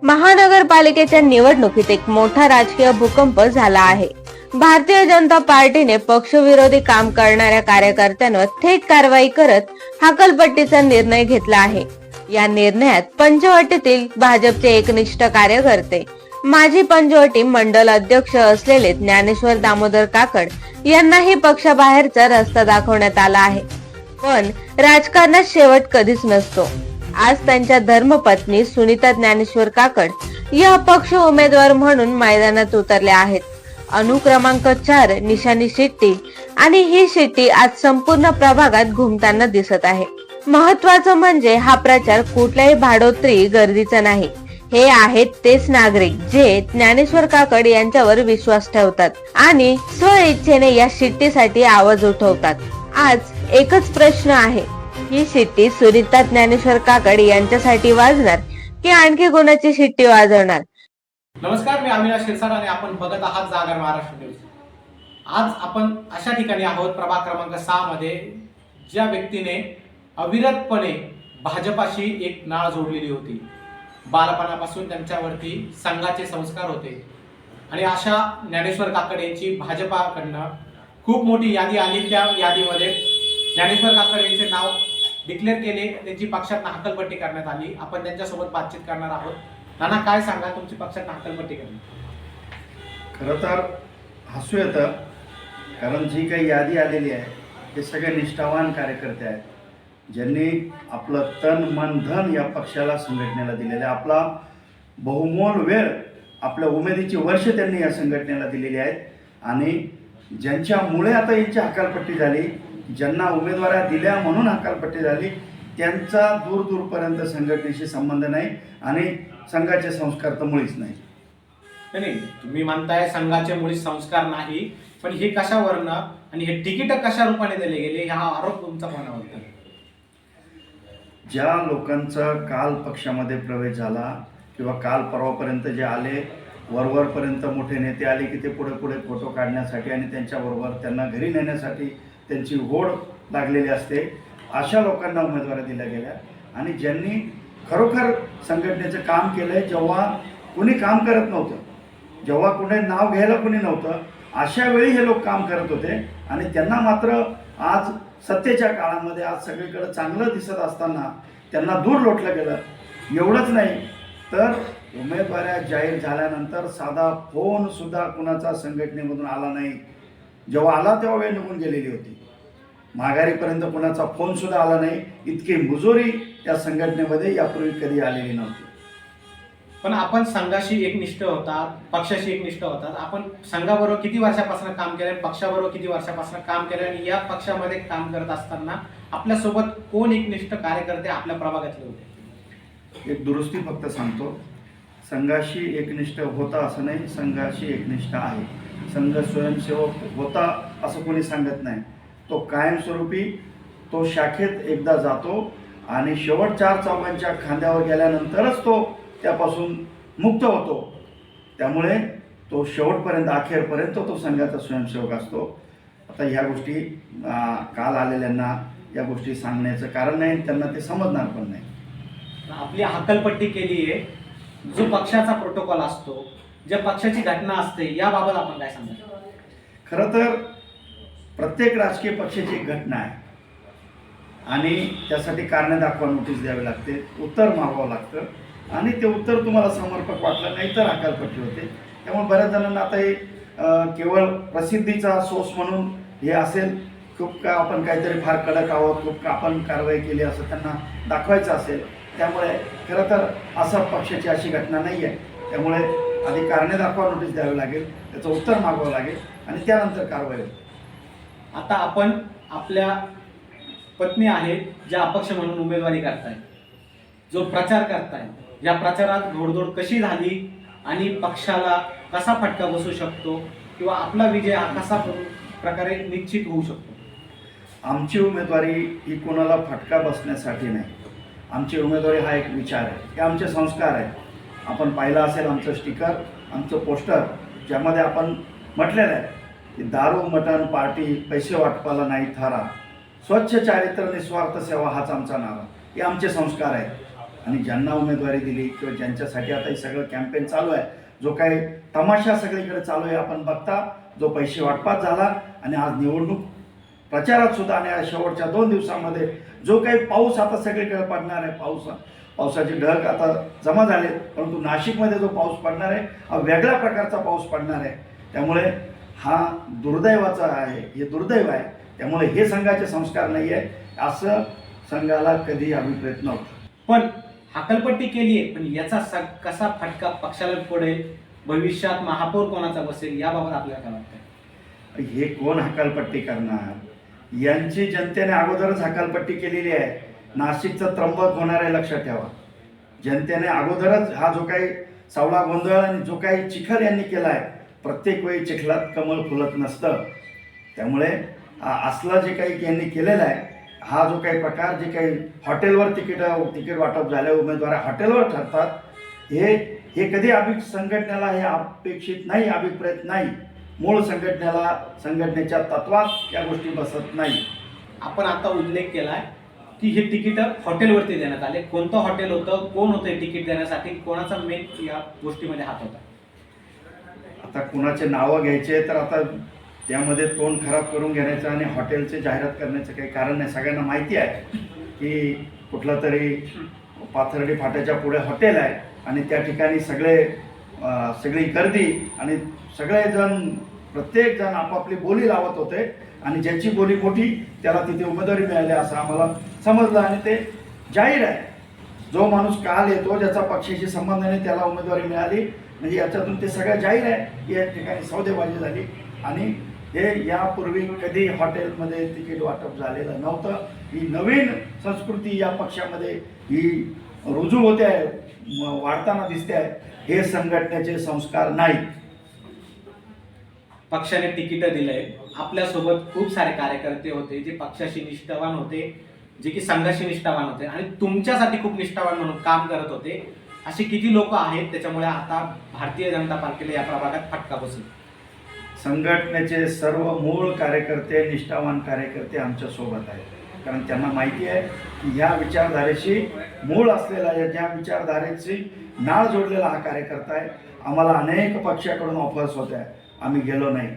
महानगरपालिकेच्या निवडणुकीत एक मोठा राजकीय भूकंप झाला आहे। भारतीय जनता पार्टीने पक्षविरोधी काम करणाऱ्या कार्यकर्त्यांवर थेट कारवाई करत हकालपट्टीचा निर्णय घेतला आहे। या निर्णयात पंचवटीतील भाजपचे एकनिष्ठ कार्यकर्ते, माजी पंचवटी मंडल अध्यक्ष असलेले ज्ञानेश्वर दामोदर काकड यांनाही पक्षाबाहेरचा रस्ता दाखवण्यात आला आहे। पण राजकारणात शेवट कधीच नसतो। आज त्यांच्या धर्मपत्नी सुनीता ज्ञानेश्वर काकड या अपक्ष उमेदवार म्हणून मैदानात उतरल्या आहेत। अनुक्रमांक 4 निशाणी शिट्टी आणि ही शिट्टी आज संपूर्ण प्रभागात घुमताना दिसत आहे। महत्त्वाचं म्हणजे हा प्रचार कुठल्याही भाडोत्री गर्दीचा नाही। हे आहेत तेच नागरिक जे ज्ञानेश्वर काकड यांच्यावर विश्वास ठेवतात आणि स्वइच्छेने या शिट्टीसाठी आवाज उठवतात। आज एकच प्रश्न आहे, ही शिट्टी सुनीता ज्ञानेश्वर काकड यांच्यासाठी वाजणार की आणखी कोणाची शिट्टी वाजवणार? नमस्कार, मी अविनाश शिरसाट आणि आपण बघत आहात जागर महाराष्ट्र न्यूज। आज आपण अशा ठिकाणी आहोत प्रभाग क्रमांक 6 मध्ये, ज्या व्यक्तीने अविरतपणे भाजपाशी एक नाळ जोडलेली होती। बालपणापासून त्यांच्यावरती संघाचे संस्कार होते आणि अशा ज्ञानेश्वर काकड यांची भाजपाकडनं खूप मोठी यादी आली। त्या यादीमध्ये ज्ञानेश्वर काकड यांचे नाव डिक्लेअर केले, त्यांची पक्षात हकालपट्टी करण्यात आली। आपण त्यांच्यासोबत बातचीत करणार आहोत। नाना, काय सांगा, तुमची पक्षात हकालपट्टी करणे? खरं तर हसू येतं, कारण जी काही यादी आलेली आहे ते सगळे निष्ठावान कार्यकर्ते आहेत, ज्यांनी आपलं तन मन धन या पक्षाला संघटनेला दिलेलं आहे। आपला बहुमोल वेळ, आपल्या उमेदीची वर्ष त्यांनी या संघटनेला दिलेली आहेत आणि ज्यांच्यामुळे आता यांची हकालपट्टी झाली, ज्यांना उमेदवाऱ्या दिल्या म्हणून हकालपट्टी झाली, त्यांचा दूरपर्यंत संघटनेशी संबंध नाही आणि संघाचे संस्कार तर मुळीच नाही। नाही, तुम्ही म्हणताय संघाचे मुळीच संस्कार नाही, पण हे कशावरनं आणि हे तिकीट कशा रूपाने दिले गेले हा आरोप तुमचा कोणावर? ज्या लोकांचा काल पक्षामध्ये प्रवेश झाला किंवा काल परवापर्यंत जे आले, वरवरपर्यंत मोठे नेते आले की ते पुढे फोटो काढण्यासाठी आणि त्यांच्याबरोबर त्यांना घरी नेण्यासाठी त्यांची होड लागलेली असते, अशा लोकांना उमेदवारी दिल्या गेल्या। आणि ज्यांनी खरोखर संघटनेचं काम केलं आहे, जेव्हा कोणी काम करत नव्हतं, जेव्हा कुणी नाव घ्यायला कोणी नव्हतं, अशा वेळी हे लोक काम करत होते आणि त्यांना मात्र आज सत्तेच्या काळामध्ये आज सगळीकडे चांगलं दिसत असताना त्यांना दूर लोटलं गेलं। एवढंच नाही तर उमेदवाऱ्या जाहीर झाल्यानंतर साधा फोनसुद्धा कुणाचा संघटनेमधून आला नाही। जेव्हा आला तेव्हा वेळ निघून गेलेली होती, माघारीपर्यंत कुणाचा फोनसुद्धा आला नाही। इतकी मुजोरी या संघटनेमध्ये यापूर्वी कधी आलेली नव्हती। पण आपण संघाशी एकनिष्ठ होतात, पक्षाशी एकनिष्ठ होतात। आपण संघाबरोबर किती वर्षापासून काम केलं, पक्षाबरोबर किती वर्षापासून काम केलं आणि या पक्षामध्ये काम करत असताना आपल्यासोबत कोण एकनिष्ठ कार्यकर्ते आपल्या प्रभागातले होते? एक दुरुस्ती फक्त सांगतो, संघाशी एकनिष्ठ होता असं नाही, संघाशी एकनिष्ठ आहे। संघ स्वयंसेवक होता असं कोणी सांगत नाही। तो कायमस्वरूपी तो शाखेत एकदा जातो आणि शेवट 4 चौघांच्या खांद्यावर गेल्यानंतरच तो त्यापासून मुक्त होतो। त्यामुळे तो शेवटपर्यंत अखेरपर्यंत तो संघाचा स्वयंसेवक असतो। आता ह्या गोष्टी काल आलेल्यांना या गोष्टी सांगण्याचं कारण नाही, त्यांना ते समजणार पण नाही। आपली हकालपट्टी केली आहे, जो पक्षाचा प्रोटोकॉल असतो, ज्या पक्षाची घटना असते, याबाबत आपण काय सांगाल? खरं तर प्रत्येक राजकीय पक्षाची एक घटना आहे आणि त्यासाठी कारणे दाखवा नोटीस द्यावी लागते, उत्तर मागावं लागतं आणि ते उत्तर तुम्हाला समर्पक वाटलं नाही तर हकालपट्टी होते। त्यामुळे बऱ्याच जणांना आता हे केवळ प्रसिद्धीचा सोर्स म्हणून हे असेल, खूप का आपण काहीतरी फार कडक आहोत, खूप का आपण कारवाई केली असं त्यांना दाखवायचं असेल। त्यामुळे खरं तर असं पक्षाची अशी घटना नाही आहे। त्यामुळे आधी कारणे दाखवा नोटीस द्यावी लागेल, त्याचं उत्तर मागवावं लागेल आणि त्यानंतर कारवाई होईल। आता आपण आपल्या पत्नी आहेत ज्या अपक्ष म्हणून उमेदवारी करताय, जो प्रचार करताय, या प्रचारात घोडदौड कशी झाली आणि पक्षाला कसा फटका बसू शकतो किंवा आपला विजय हा कसा प्रकारे निश्चित होऊ शकतो? आमची उमेदवारी ही कोणाला फटका बसण्यासाठी नाही, आमची उमेदवारी हा एक विचार आहे, हे आमचे संस्कार आहेत। आपण पाहिलं असेल आमचं स्टिकर, आमचं पोस्टर, ज्यामध्ये आपण म्हटलेलं आहे की दारू मटण पार्टी पैसे वाटपाला नाही थारा, स्वच्छ चारित्र निस्वार्थ सेवा हाच आमचा नारा। हे आमचे संस्कार आहेत आणि ज्यांना उमेदवारी दिली किंवा ज्यांच्यासाठी आता हे सगळं कॅम्पेन चालू आहे, जो काही तमाशा सगळीकडे चालू आहे आपण बघता, जो पैसे वाटपात झाला आणि आज निवडणूक प्रचारात सुद्धा आणि आज शेवटच्या 2 दिवसामध्ये जो काही पाऊस आता सगळीकडे पडणार आहे, पावसाचे ढग आता जमा झाले, परंतु नाशिकमध्ये जो पाऊस पडणार आहे हा वेगळ्या प्रकारचा पाऊस पडणार आहे. त्यामुळे हा दुर्दैवाचा आहे, हे दुर्दैव आहे. त्यामुळे हे संघाचे संस्कार नाही आहे असं संघाला कधी अभिप्रेत नव्हतं. पण हकालपट्टी केली आहे, पण याचा कसा फटका पक्षाला पडेल, भविष्यात महापौर कोणाचा बसेल, याबाबत आपल्याला काय वाटतं? हे कोण हकालपट्टी करणार? यांची जनतेने अगोदरच हकालपट्टी केलेली आहे. नाशिकचं त्र्यंबक होणार आहे, लक्षात ठेवा. जनतेने अगोदरच हा जो काही सावळा गोंधळ आणि जो काही चिखल यांनी केला आहे, प्रत्येक वेळी चिखलात कमळ फुलत नसतं. त्यामुळे असलं जे काही यांनी केलेलं आहे, हा जो काही प्रकार, जे काही हॉटेलवर तिकीट वाटप झाले, उमेदवार हॉटेलवर ठरतात, हे कधी संघटनेला हे अपेक्षित नाही, अभिप्रेत नाही. मूळ संघटनेच्या तत्वात या गोष्टी बसत नाही. आपण आता उल्लेख केलाय की हे तिकीट हॉटेलवरती देण्यात आले. कोणतं हॉटेल होतं, कोण होतं तिकीट देण्यासाठी, कोणाचा मेन या गोष्टीमध्ये हात होता? आता कुणाचे नावं घ्यायचे तर आता त्यामध्ये तोंड खराब करून घेण्याचं आणि हॉटेलचे जाहिरात करण्याचं काही कारण नाही. सगळ्यांना माहिती आहे की कुठलं तरी पाथर्डी फाट्याच्या पुढे हॉटेल आहे आणि त्या ठिकाणी सगळी गर्दी आणि सगळेजण, प्रत्येकजण आपापली बोली लावत होते आणि ज्याची बोली मोठी त्याला तिथे उमेदवारी मिळाली असं आम्हाला समजलं आणि ते जाहीर आहे. जो माणूस काल येतो, ज्याचा पक्षाशी संबंध नाही, त्याला उमेदवारी मिळाली म्हणजे याच्यातून ते सगळं जाहीर आहे की या ठिकाणी सौदेबाजी झाली. आणि हे यापूर्वी कधी हॉटेलमध्ये तिकीट वाटप झालेलं नव्हतं. ही नवीन संस्कृती या पक्षामध्ये ही रुजू होते आहे, वाढताना दिसते आहे. हे संघटनेचे संस्कार नाहीत. पक्षाने तिकीट दिलंय, आपल्यासोबत खूप सारे कार्यकर्ते होते जे पक्षाशी निष्ठावान होते, जे की संघाशी निष्ठावान होते आणि तुमच्यासाठी खूप निष्ठावान म्हणून काम करत होते. असे किती लोक आहेत? त्याच्यामुळे आता भारतीय जनता पार्टीला या प्रभागात फटका बसेल. संघटनेचे सर्व मूळ कार्यकर्ते, निष्ठावान कार्यकर्ते आमच्या सोबत आहेत. कारण त्यांना माहिती आहे की ह्या विचारधारेशी मूळ असलेला, ज्या विचारधारेची नाळ जोडलेला हा कार्यकर्ता आहे. आम्हाला अनेक पक्षाकडून ऑफर्स होत्या, आम्ही गेलो नाही.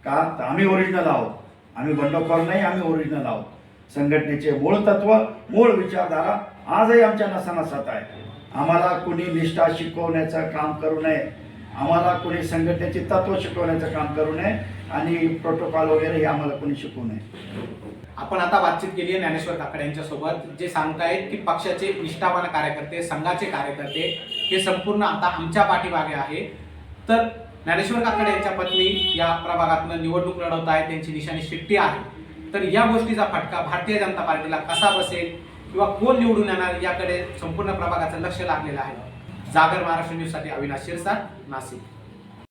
का? तर आम्ही ओरिजिनल आहोत, आम्ही बंडखोर नाही, आम्ही ओरिजिनल आहोत. संघटनेचे मूळ तत्व, मूळ विचारधारा आजही आमच्या नसानसात आहे. आम्हाला कुणी निष्ठा शिकवण्याचं काम करू नये, आम्हाला कोणी संघटनेची तत्व शिकवण्याचं काम करू नये आणि प्रोटोकॉल वगैरे हे आम्हाला कोणी शिकवू नये. आपण आता बातचीत केली आहे ज्ञानेश्वर काकडे यांच्यासोबत, जे सांगतायत की पक्षाचे निष्ठावान कार्यकर्ते, संघाचे कार्यकर्ते हे संपूर्ण आता आमच्या पाठीमागे आहे. तर ज्ञानेश्वर काकडे यांच्या पत्नी या प्रभागातून निवडणूक लढवत आहेत, त्यांची निशाणी शिट्टी आहे. तर या गोष्टीचा फटका भारतीय जनता पार्टीला कसा बसेल किंवा कोण निवडून येणार याकडे संपूर्ण प्रभागाचं लक्ष लागलेलं आहे. जागर महाराष्ट्र न्यूजसाठी अविनाश शिरसाट, नाशिक.